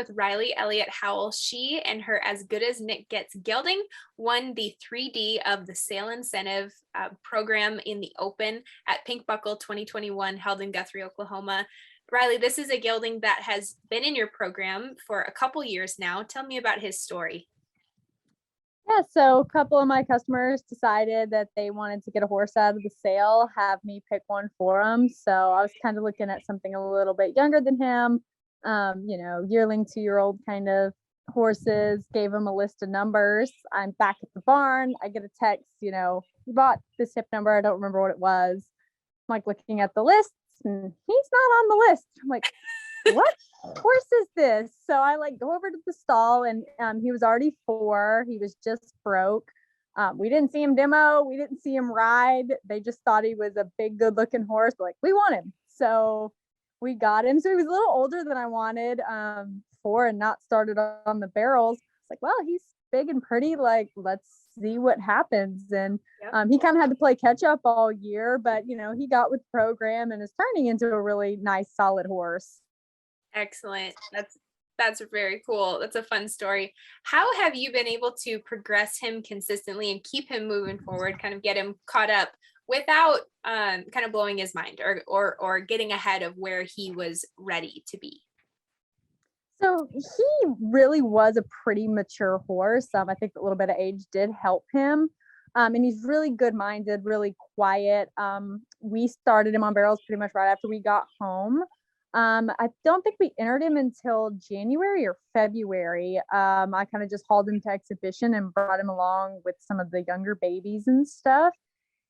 with Rylee Elliot-Howell. She and her As Good as Nick Gets gelding won the 3D of the Sale Incentive program in the Open at Pink Buckle 2021 held in Guthrie, Oklahoma. Rylee, this is a gelding that has been in your program for a couple years now. Tell me about his story. Yeah, so a couple of my customers decided that they wanted to get a horse out of the sale, have me pick one for them. So I was kind of looking at something a little bit younger than him, yearling 2-year-old kind of horses, gave him a list of numbers. I'm back at the barn. I get a text, we bought this hip number. I don't remember what it was. I'm like looking at the lists and he's not on the list. I'm like, what horse is this? So I go over to the stall and he was already 4. He was just broke. We didn't see him demo. We didn't see him ride. They just thought he was a big, good looking horse. We want him. So we got him. So he was a little older than I wanted for and not started on the barrels. It's like, well, he's big and pretty. Let's see what happens. And he kind of had to play catch up all year, but he got with the program and is turning into a really nice, solid horse. Excellent. That's very cool. That's a fun story. How have you been able to progress him consistently and keep him moving forward, kind of get him caught up without kind of blowing his mind or getting ahead of where he was ready to be? So he really was a pretty mature horse. I think a little bit of age did help him. And he's really good-minded, really quiet. We started him on barrels pretty much right after we got home. I don't think we entered him until January or February. I kind of just hauled him to exhibition and brought him along with some of the younger babies and stuff.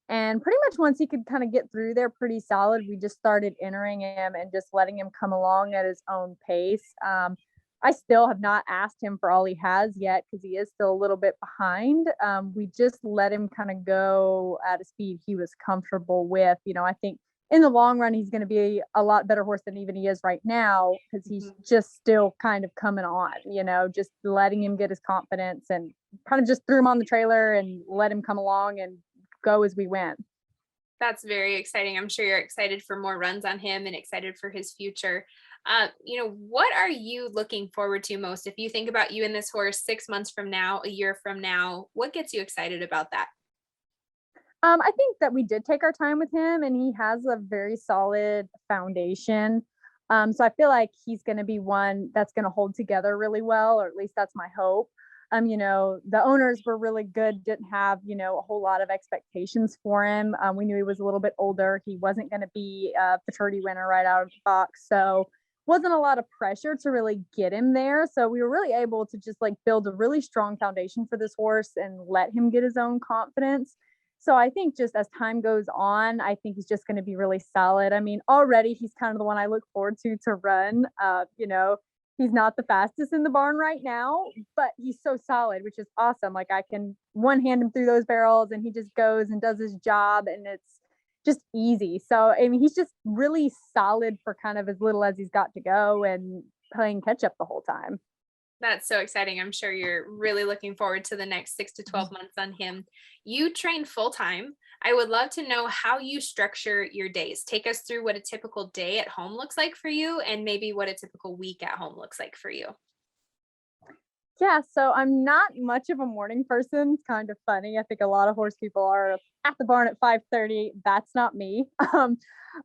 And pretty much once he could kind of get through there pretty solid, we just started entering him and just letting him come along at his own pace. I still have not asked him for all he has yet because he is still a little bit behind. We just let him kind of go at a speed he was comfortable with. I think in the long run, he's going to be a lot better horse than even he is right now because he's just still kind of coming on, just letting him get his confidence and kind of just threw him on the trailer and let him come along and go as we went. That's very exciting. I'm sure you're excited for more runs on him and excited for his future. What are you looking forward to most? If you think about you and this horse 6 months from now, a year from now, what gets you excited about that? I think that we did take our time with him and he has a very solid foundation. So I feel like he's going to be one that's going to hold together really well, or at least that's my hope. The owners were really good, didn't have, a whole lot of expectations for him. We knew he was a little bit older. He wasn't going to be a futurity winner right out of the box. So wasn't a lot of pressure to really get him there. So we were really able to just build a really strong foundation for this horse and let him get his own confidence. So I think just as time goes on, I think he's just going to be really solid. I mean, already he's kind of the one I look forward to run. He's not the fastest in the barn right now, but he's so solid, which is awesome. I can one hand him through those barrels and he just goes and does his job and it's just easy. So, I mean, he's just really solid for kind of as little as he's got to go and playing catch up the whole time. That's so exciting. I'm sure you're really looking forward to the next 6 to 12 months on him. You train full time. I would love to know how you structure your days. Take us through what a typical day at home looks like for you and maybe what a typical week at home looks like for you. Yeah, so I'm not much of a morning person. It's kind of funny. I think a lot of horse people are at the barn at 5:30. That's not me. We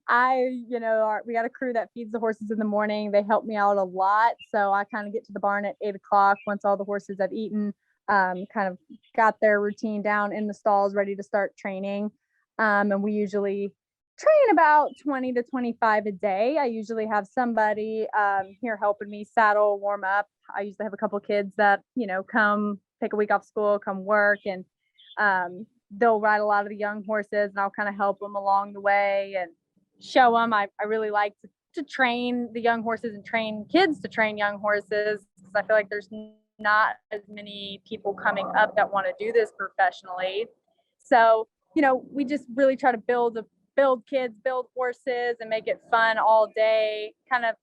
got a crew that feeds the horses in the morning. They help me out a lot. So I kind of get to the barn at 8:00 once all the horses have eaten, kind of got their routine down in the stalls, ready to start training. And we usually train about 20 to 25 a day. I usually have somebody here helping me saddle, warm up. I usually have a couple of kids that, come take a week off school, come work, and they'll ride a lot of the young horses and I'll kind of help them along the way and show them. I really like to train the young horses and train kids to train young horses because I feel like there's not as many people coming up that want to do this professionally. So, we just really try to build kids, build horses and make it fun all day. Kind of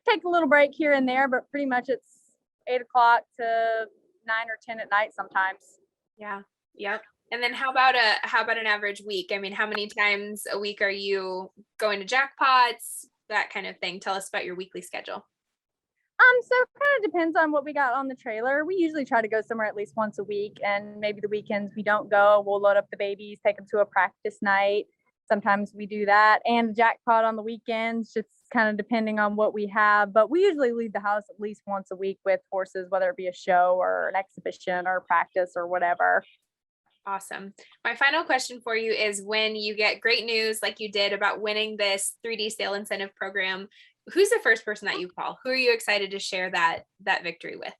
take a little break here and there, but pretty much it's 8:00 to 9 or 10 at night sometimes. Yeah. Yep. And then how about an average week? I mean, how many times a week are you going to jackpots, that kind of thing? Tell us about your weekly schedule. So it kind of depends on what we got on the trailer. We usually try to go somewhere at least once a week, and maybe the weekends we don't go. We'll load up the babies, take them to a practice night. Sometimes we do that, and jackpot on the weekends, just kind of depending on what we have. But we usually leave the house at least once a week with horses, whether it be a show or an exhibition or practice or whatever. Awesome. My final question for you is, when you get great news like you did about winning this 3D sale incentive program, who's the first person that you call? Who are you excited to share that victory with?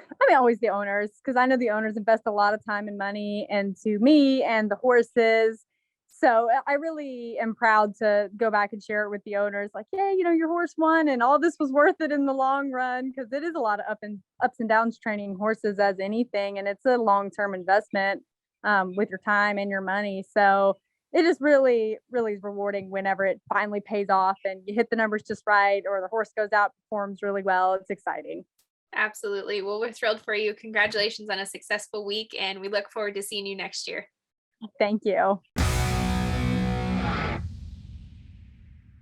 I mean, always the owners, because I know the owners invest a lot of time and money into me and the horses. So I really am proud to go back and share it with the owners. Like, yeah, your horse won, and all this was worth it in the long run, because it is a lot of ups and downs training horses as anything, and it's a long term investment with your time and your money. So it is really, really rewarding whenever it finally pays off and you hit the numbers just right, or the horse goes out, performs really well. It's exciting. Absolutely. Well, we're thrilled for you. Congratulations on a successful week, and we look forward to seeing you next year. Thank you.